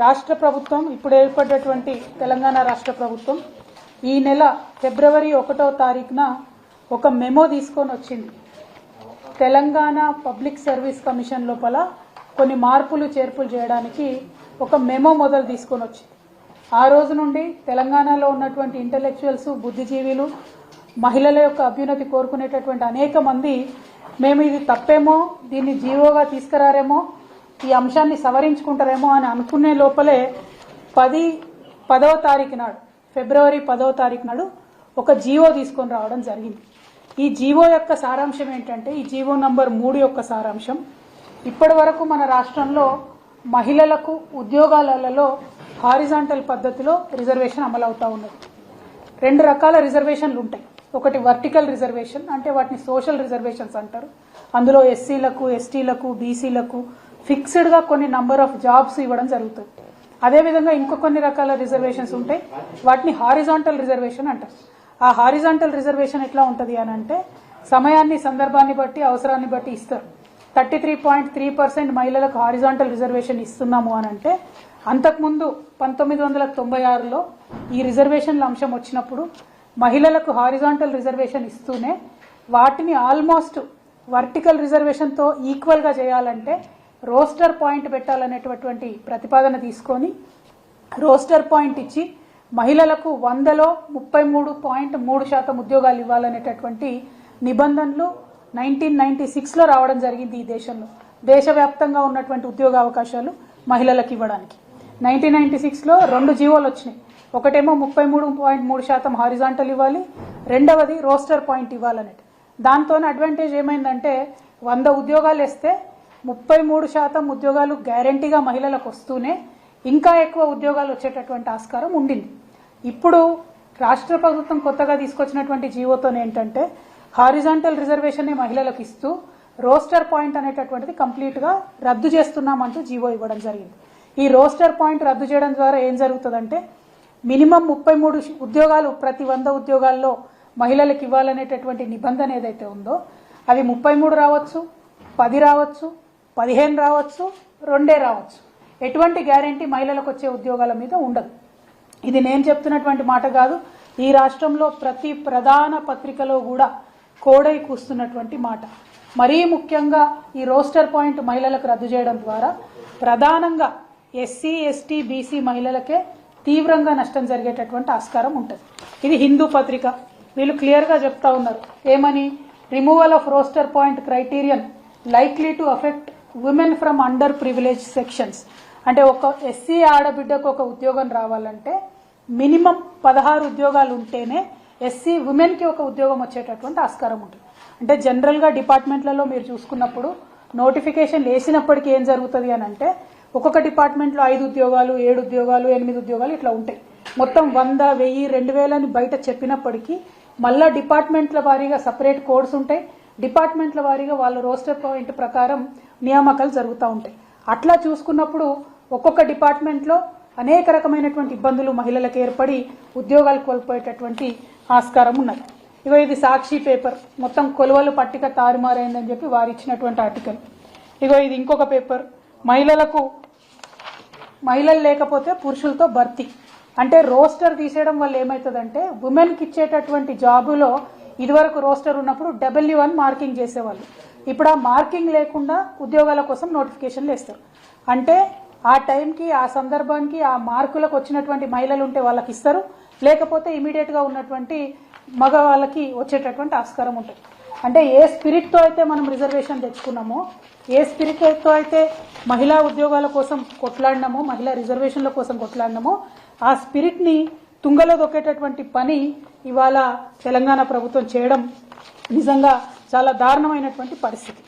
రాష్ట్ర ప్రభుత్వం ఇప్పుడు ఏర్పడ్డటువంటి తెలంగాణ రాష్ట్ర ప్రభుత్వం ఈ నెల ఫిబ్రవరి 1వ తారీఖున ఒక మెమో తీసుకొని వచ్చింది. తెలంగాణ పబ్లిక్ సర్వీస్ కమిషన్ లోపల కొన్ని మార్పులు చేర్పులు చేయడానికి ఒక మెమో మొదలు తీసుకొని వచ్చింది. ఆ రోజు నుండి తెలంగాణలో ఉన్నటువంటి ఇంటెలెక్చువల్స్, బుద్ధిజీవులు, మహిళల యొక్క అభ్యున్నతి కోరుకునేటటువంటి అనేక మంది మేము ఇది తప్పేమో, దీన్ని జీవోగా తీసుకురారేమో, ఈ అంశాన్ని సవరించుకుంటారేమో అని అనుకునే లోపలే 10వ తారీఖు నాడు, ఫిబ్రవరి 10వ తారీఖు నాడు ఒక జీవో తీసుకొని రావడం జరిగింది. ఈ జీవో యొక్క సారాంశం ఏంటంటే, ఈ జీవో నంబర్ 3 యొక్క సారాంశం, ఇప్పటి వరకు మన రాష్ట్రంలో మహిళలకు ఉద్యోగాలలో హారిజాంటల్ పద్ధతిలో రిజర్వేషన్ అమలవుతా ఉన్నది. 2 రకాల రిజర్వేషన్లు ఉంటాయి. ఒకటి వర్టికల్ రిజర్వేషన్, అంటే వాటిని సోషల్ రిజర్వేషన్స్ అంటారు. అందులో ఎస్సీలకు, ఎస్టీలకు, బీసీలకు ఫిక్స్డ్గా కొన్ని నంబర్ ఆఫ్ జాబ్స్ ఇవ్వడం జరుగుతుంది. అదేవిధంగా ఇంకో కొన్ని రకాల రిజర్వేషన్స్ ఉంటాయి, వాటిని హారిజాంటల్ రిజర్వేషన్ అంటారు. ఆ హారిజాంటల్ రిజర్వేషన్ ఎట్లా ఉంటుంది అని అంటే, సమయాన్ని, సందర్భాన్ని బట్టి, అవసరాన్ని బట్టి ఇస్తారు. 33.3% మహిళలకు హారిజాంటల్ రిజర్వేషన్ ఇస్తున్నాము అని అంటే, అంతకుముందు 1996లో ఈ రిజర్వేషన్ల అంశం వచ్చినప్పుడు మహిళలకు హారిజాంటల్ రిజర్వేషన్ ఇస్తూనే వాటిని ఆల్మోస్ట్ వర్టికల్ రిజర్వేషన్తో ఈక్వల్గా చేయాలంటే రోస్టర్ పాయింట్ పెట్టాలనేటటువంటి ప్రతిపాదన తీసుకొని రోస్టర్ పాయింట్ ఇచ్చి మహిళలకు 100లో 33.3% ఉద్యోగాలు ఇవ్వాలనేటటువంటి నిబంధనలు 1996లో రావడం జరిగింది. ఈ దేశంలో దేశవ్యాప్తంగా ఉన్నటువంటి ఉద్యోగ అవకాశాలు మహిళలకు ఇవ్వడానికి 1996లో 2 జీవోలు వచ్చినాయి. ఒకటేమో 33.3% హారిజాంటల్ ఇవ్వాలి, రెండవది రోస్టర్ పాయింట్ ఇవ్వాలనేది. దాంతో అడ్వాంటేజ్ ఏమైందంటే, 100 ఉద్యోగాలు ఇస్తే 33% ఉద్యోగాలు గ్యారంటీగా మహిళలకు వస్తూనే ఇంకా ఎక్కువ ఉద్యోగాలు వచ్చేటటువంటి ఆస్కారం ఉండింది. ఇప్పుడు రాష్ట్ర ప్రభుత్వం కొత్తగా తీసుకొచ్చినటువంటి జీవోతో ఏంటంటే, హారిజాంటల్ రిజర్వేషన్ మహిళలకు ఇస్తూ రోస్టర్ పాయింట్ అనేటటువంటిది కంప్లీట్గా రద్దు చేస్తున్నామంటూ జీవో ఇవ్వడం జరిగింది. ఈ రోస్టర్ పాయింట్ రద్దు చేయడం ద్వారా ఏం జరుగుతుందంటే, మినిమం 33 ఉద్యోగాలు ప్రతి 100 ఉద్యోగాల్లో మహిళలకు ఇవ్వాలనేటటువంటి నిబంధన ఏదైతే ఉందో, అవి 33 రావచ్చు, 10 రావచ్చు, 15 రావచ్చు, 2 రావచ్చు. ఎటువంటి గ్యారంటీ మహిళలకు వచ్చే ఉద్యోగాల మీద ఉండదు. ఇది నేను చెప్తున్నటువంటి మాట కాదు, ఈ రాష్ట్రంలో ప్రతి ప్రధాన పత్రికలో కూడా కోడై కూస్తున్నటువంటి మాట. మరీ ముఖ్యంగా ఈ రోస్టర్ పాయింట్ మహిళలకు రద్దు చేయడం ద్వారా ప్రధానంగా ఎస్సీ, ఎస్టీ, బీసీ మహిళలకే తీవ్రంగా నష్టం జరిగేటటువంటి ఆస్కారం ఉంటుంది. ఇది హిందూ పత్రిక, వీళ్ళు క్లియర్గా చెప్తా ఉన్నారు. ఏమని? Removal of roster point criterion likely to affect women from under privilege sections. అంటే ఒక ఎస్సీ ఆడబిడ్డకు ఒక ఉద్యోగం రావాలంటే మినిమం 16 ఉద్యోగాలు ఉంటేనే ఎస్సీ ఉమెన్కి ఒక ఉద్యోగం వచ్చేటటువంటి ఆస్కారం ఉంటుంది. అంటే జనరల్గా డిపార్ట్మెంట్లలో మీరు చూసుకున్నప్పుడు నోటిఫికేషన్ వేసినప్పటికీ ఏం జరుగుతుంది అని అంటే, ఒక్కొక్క డిపార్ట్మెంట్లో 5 ఉద్యోగాలు, 7 ఉద్యోగాలు, 8 ఉద్యోగాలు ఇట్లా ఉంటాయి. మొత్తం 100, 1000, 2000 అని బయట చెప్పినప్పటికీ మళ్ళా డిపార్ట్మెంట్ల వారీగా సపరేట్ కోడ్స్ ఉంటాయి. డిపార్ట్మెంట్ల వారీగా వాళ్ళ రోస్టర్ పాయింట్ ప్రకారం నియామకాలు జరుగుతూ ఉంటాయి. అట్లా చూసుకున్నప్పుడు ఒక్కొక్క డిపార్ట్మెంట్లో అనేక రకమైనటువంటి ఇబ్బందులు మహిళలకు ఏర్పడి ఉద్యోగాలు కోల్పోయేటటువంటి ఆస్కారం ఉన్నది. ఇగో ఇది సాక్షి పేపర్, మొత్తం కొలువలు పట్టిక తారుమారైందని చెప్పి వారు ఇచ్చినటువంటి ఆర్టికల్. ఇగో ఇది ఇంకొక పేపర్, మహిళలు లేకపోతే పురుషులతో భర్తీ. అంటే రోస్టర్ తీసేయడం వల్ల ఏమవుతుందంటే, ఉమెన్కి ఇచ్చేటటువంటి జాబులో ఇదివరకు రోస్టర్ ఉన్నప్పుడు W1 మార్కింగ్ చేసేవాళ్ళు. ఇప్పుడు ఆ మార్కింగ్ లేకుండా ఉద్యోగాల కోసం నోటిఫికేషన్లు వేస్తారు. అంటే ఆ టైంకి, ఆ సందర్భానికి, ఆ మార్కులకు వచ్చినటువంటి మహిళలు ఉంటే వాళ్ళకి ఇస్తారు, లేకపోతే ఇమీడియట్గా ఉన్నటువంటి మగవాళ్ళకి వచ్చేటటువంటి ఆస్కారం ఉంటుంది. అంటే ఏ స్పిరిట్తో అయితే మనం రిజర్వేషన్ తెచ్చుకున్నామో, ఏ స్పిరిట్తో అయితే మహిళా ఉద్యోగాల కోసం కొట్లాడినామో, మహిళా రిజర్వేషన్ల కోసం కొట్లాడినామో, ఆ స్పిరిట్ని తుంగలో దొక్కేటటువంటి పని ఇవాళ తెలంగాణ ప్రభుత్వం చేయడం నిజంగా చాలా దారుణమైనటువంటి పరిస్థితి.